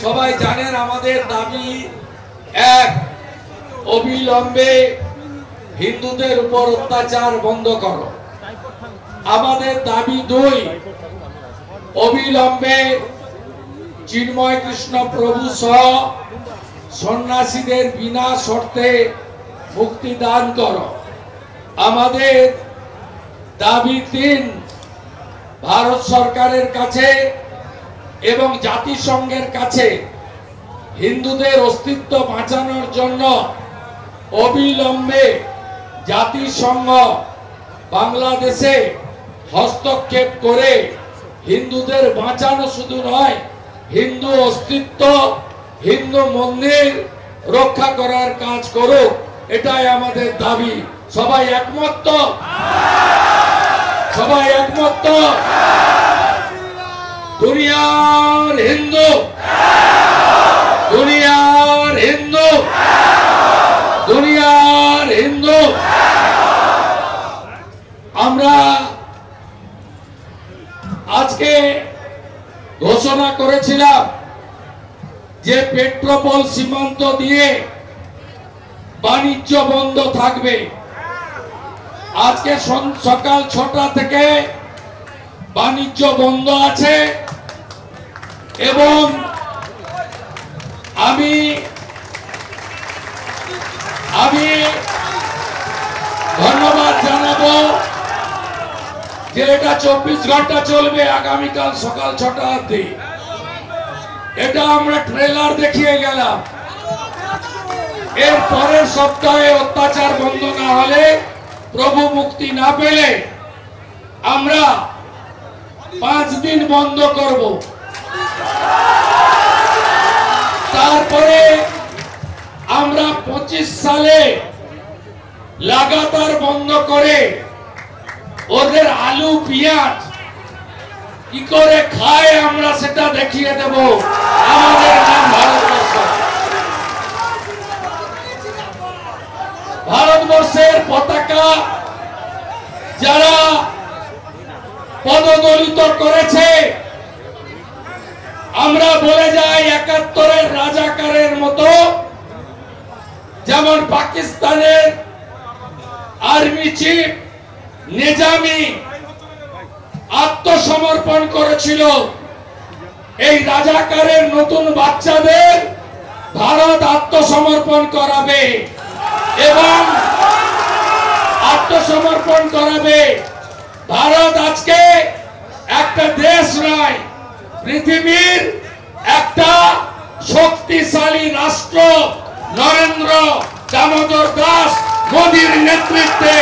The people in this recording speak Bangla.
সবাই জানেন আমাদের দাবি এক, অবিলম্বে হিন্দুদের উপর অত্যাচার বন্ধ করো। আমাদের দাবি দুই, অবিলম্বে চিন্ময় কৃষ্ণ প্রভু সহ সন্ন্যাসীদের বিনা শর্তে মুক্তি দান করো। আমাদের দাবি তিন, ভারত সরকারের কাছে এবং জাতিসংঘের কাছে হিন্দুদের অস্তিত্ব বাঁচানোর জন্য অবিলম্বে জাতিসংঘ বাংলাদেশে হস্তক্ষেপ করে হিন্দুদের বাঁচানো শুধু নয়, হিন্দু অস্তিত্ব, হিন্দু মন্দির রক্ষা করার কাজ করুক, এটাই আমাদের দাবি। সবাই একমত তো? সবাই একমত তো? দুনিয়ার হিন্দু, দুনিয়ার হিন্দু, দুনিয়ার হিন্দু। আমরা আজকে ঘোষণা করেছিলাম যে পেট্রোপোল সীমান্ত দিয়ে বাণিজ্য বন্ধ থাকবে। আজকে সকাল 6টা থেকে বাণিজ্য বন্ধ আছে এবং আমি ধন্যবাদ জানাবো যে এটা 24 ঘন্টা চলবে, আগামীকাল সকাল 6টা অবধি। এটা আমরা ট্রেলার দেখিয়ে গেলাম। এর পরের সপ্তাহে অত্যাচার বন্ধ না হলে, প্রভু মুক্তি না পেলে আমরা 5 দিন বন্ধ করব। তারপরে আমরা 25 সালে লাগাতার বন্ধ করে ওদের আলু পেঁয়াজ কি করে খায় আমরা সেটা দেখিয়ে দেব। আমাদের নাম ভারতবর্ষ। ভারতবর্ষের পতাকা যারা পদদলিত করেছে, আমরা বলে যাই 71-এর রাজাকারের মতো, যেমন পাকিস্তানের আর্মি চিফ নিজামি আত্মসমর্পণ করেছিল, এই রাজাকারের নতুন বাচ্চাদের ভারত আত্মসমর্পণ করাবে এবং আত্মসমর্পণ করাবে। ভারত আজকে একটা দেশ নয়, পৃথিবীর একটা শক্তিশালী রাষ্ট্র। নরেন্দ্র দামোদর দাস মোদীর নেতৃত্বে